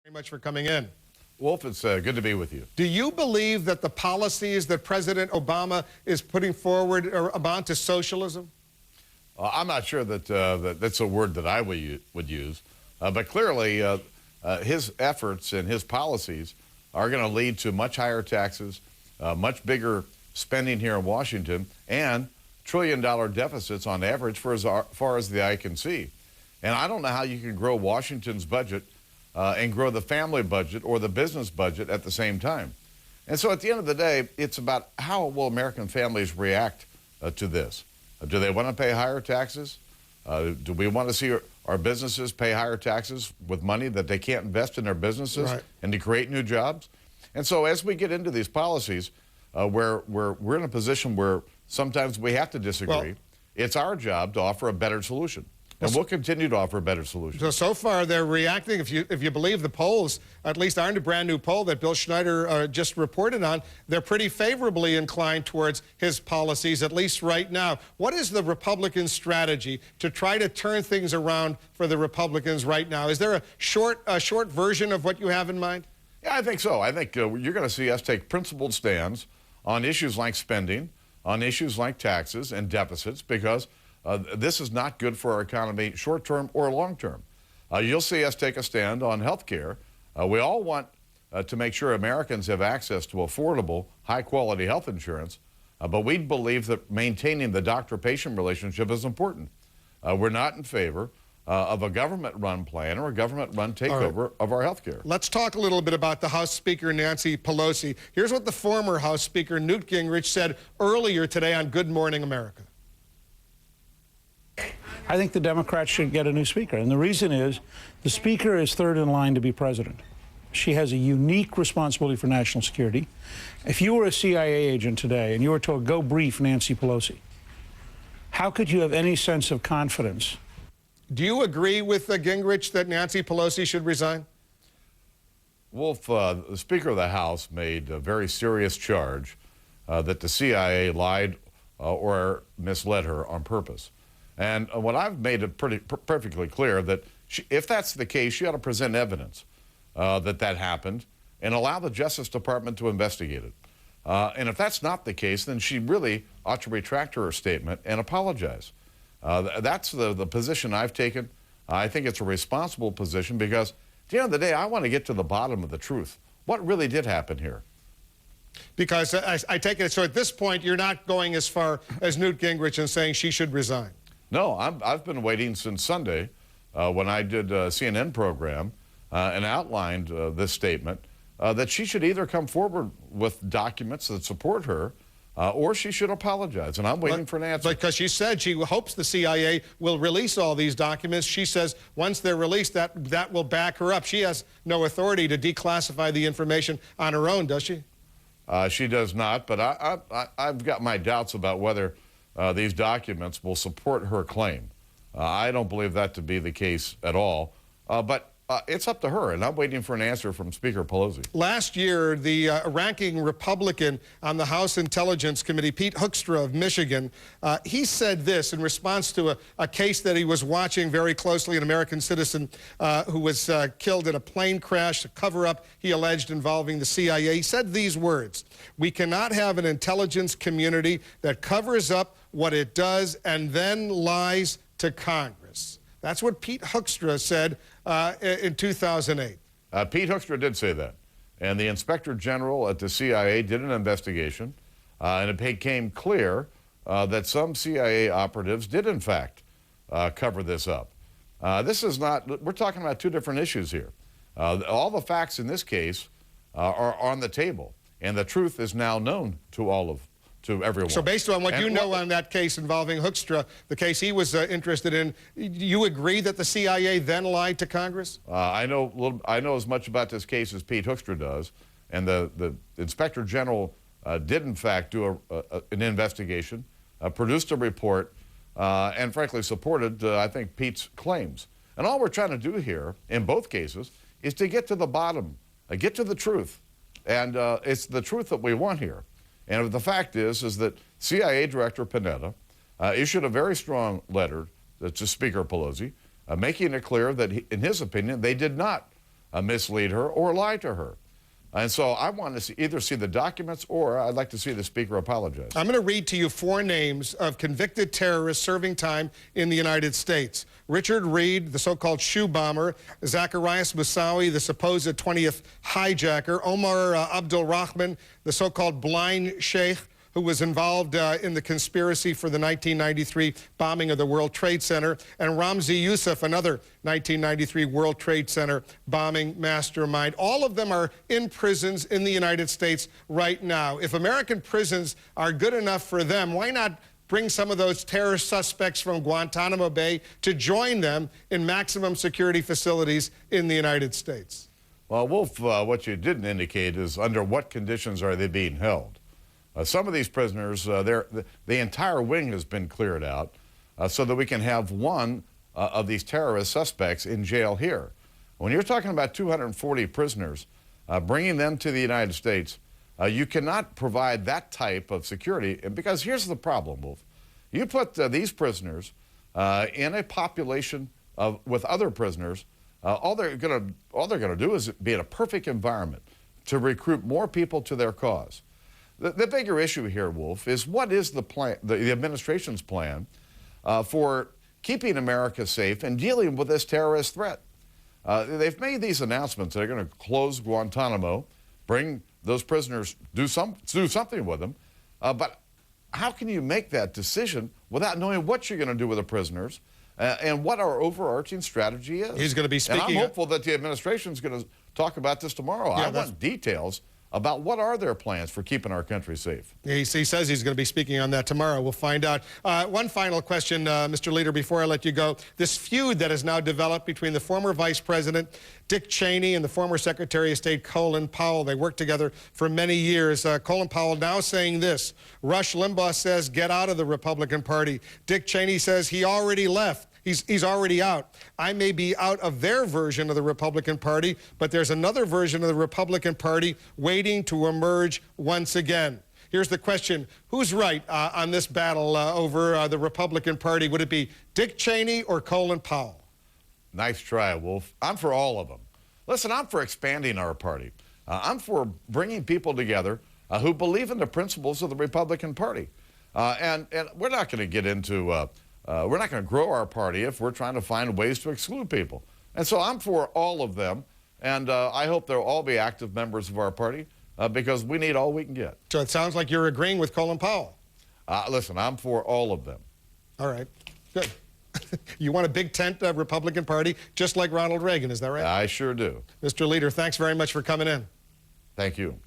Very much for coming in. Wolf, it's good to be with you. Do you believe that the policies that President Obama is putting forward amount to socialism? I'm not sure that that's a word that I would use, but clearly his efforts and his policies are going to lead to much higher taxes, much bigger spending here in Washington, and trillion-dollar deficits on average for as far as the eye can see. And I don't know how you can grow Washington's budget and grow the family budget or the business budget at the same time. And so at the end of the day, it's about how will American families react to this. Do they want to pay higher taxes? Do we want to see our businesses pay higher taxes with money that they can't invest in their businesses and to create new jobs? And so as we get into these policies where we're in a position where sometimes we have to disagree, it's our job to offer a better solution. And we'll continue to offer a better solution. So far, they're reacting, if you believe the polls, at least aren't a brand new poll that Bill Schneider just reported on, they're pretty favorably inclined towards his policies, at least right now. What is the Republican strategy to try to turn things around for the Republicans right now? Is there a short version of what you have in mind? Yeah, I think so. I think you're going to see us take principled stands on issues like spending, on issues like taxes and deficits, because this is not good for our economy short-term or long-term. You'll see us take a stand on health care. We all want to make sure Americans have access to affordable, high-quality health insurance, but we believe that maintaining the doctor-patient relationship is important. We're not in favor of a government-run plan or a government-run takeover of our health care. Let's talk a little bit about the House Speaker, Nancy Pelosi. Here's what the former House Speaker, Newt Gingrich, said earlier today on Good Morning America. I think the Democrats should get a new speaker. And the reason is the speaker is third in line to be president. She has a unique responsibility for national security. If you were a CIA agent today and you were told, go brief Nancy Pelosi, how could you have any sense of confidence? Do you agree with Gingrich that Nancy Pelosi should resign? Wolf, the Speaker of the House made a very serious charge that the CIA lied or misled her on purpose. And what I've made it perfectly clear that if that's the case, she ought to present evidence that happened and allow the Justice Department to investigate it. And if that's not the case, then she really ought to retract her statement and apologize. That's the position I've taken. I think it's a responsible position because at the end of the day, I want to get to the bottom of the truth. What really did happen here? Because I take it, so at this point, you're not going as far as Newt Gingrich and saying she should resign. No, I've been waiting since Sunday when I did a CNN program and outlined this statement that she should either come forward with documents that support her or she should apologize. And I'm waiting for an answer. Because she said she hopes the CIA will release all these documents. She says once they're released, that will back her up. She has no authority to declassify the information on her own, does she? She does not, but I've got my doubts about whether these documents will support her claim. I don't believe that to be the case at all, but it's up to her, and I'm waiting for an answer from Speaker Pelosi. Last year, the ranking Republican on the House Intelligence Committee, Pete Hoekstra of Michigan, he said this in response to a case that he was watching very closely, an American citizen who was killed in a plane crash, a cover-up, he alleged, involving the CIA. He said these words: "We cannot have an intelligence community that covers up what it does and then lies to Congress." That's what Pete Hoekstra said in 2008. Pete Hoekstra did say that. And the Inspector General at the CIA did an investigation, and it became clear that some CIA operatives did, in fact, cover this up. This is not, we're talking about two different issues here. All the facts in this case are on the table, and the truth is now known to everyone. So based on what you know on that case involving Hoekstra, the case he was interested in, you agree that the CIA then lied to Congress? I know as much about this case as Pete Hoekstra does, and the Inspector General did in fact do an investigation, produced a report, and frankly supported, I think, Pete's claims. And all we're trying to do here, in both cases, is to get to the bottom, get to the truth. And it's the truth that we want here. And the fact is that CIA Director Panetta issued a very strong letter to Speaker Pelosi, making it clear that, in his opinion, they did not mislead her or lie to her. And so I want to either see the documents or I'd like to see the Speaker apologize. I'm going to read to you 4 names of convicted terrorists serving time in the United States. Richard Reed, the so-called shoe bomber; Zacharias Moussaoui, the supposed 20th hijacker; Omar Abdul Rahman, the so-called blind sheikh who was involved in the conspiracy for the 1993 bombing of the World Trade Center; and Ramzi Youssef, another 1993 World Trade Center bombing mastermind. All of them are in prisons in the United States right now. If American prisons are good enough for them, why not bring some of those terrorist suspects from Guantanamo Bay to join them in maximum security facilities in the United States? Well, Wolf, what you didn't indicate is under what conditions are they being held. Some of these prisoners, the entire wing has been cleared out so that we can have one of these terrorist suspects in jail here. When you're talking about 240 prisoners, bringing them to the United States, you cannot provide that type of security. Because here's the problem, Wolf. You put these prisoners in a population with other prisoners, all they're going to do is be in a perfect environment to recruit more people to their cause. The bigger issue here, Wolf, is what is the plan, the administration's plan for keeping America safe and dealing with this terrorist threat? They've made these announcements. They're going to close Guantanamo, bring those prisoners, do something with them. But how can you make that decision without knowing what you're going to do with the prisoners and what our overarching strategy is? He's going to be speaking. And I'm hopeful that the administration is going to talk about this tomorrow. I want details about what are their plans for keeping our country safe. He says he's going to be speaking on that tomorrow. We'll find out. One final question, Mr. Leader, before I let you go. This feud that has now developed between the former Vice President Dick Cheney and the former Secretary of State Colin Powell. They worked together for many years. Colin Powell now saying this: Rush Limbaugh says get out of the Republican Party. Dick Cheney says he already left. He's already out. I may be out of their version of the Republican Party, but there's another version of the Republican Party waiting to emerge once again. Here's the question. Who's right on this battle over the Republican Party? Would it be Dick Cheney or Colin Powell? Nice try, Wolf. I'm for all of them. Listen, I'm for expanding our party. I'm for bringing people together who believe in the principles of the Republican Party. And we're not going to get into... we're not going to grow our party if we're trying to find ways to exclude people. And so I'm for all of them, and I hope they'll all be active members of our party because we need all we can get. So it sounds like you're agreeing with Colin Powell. Listen, I'm for all of them. All right, good. You want a big tent Republican Party, just like Ronald Reagan, is that right? I sure do. Mr. Leader, thanks very much for coming in. Thank you.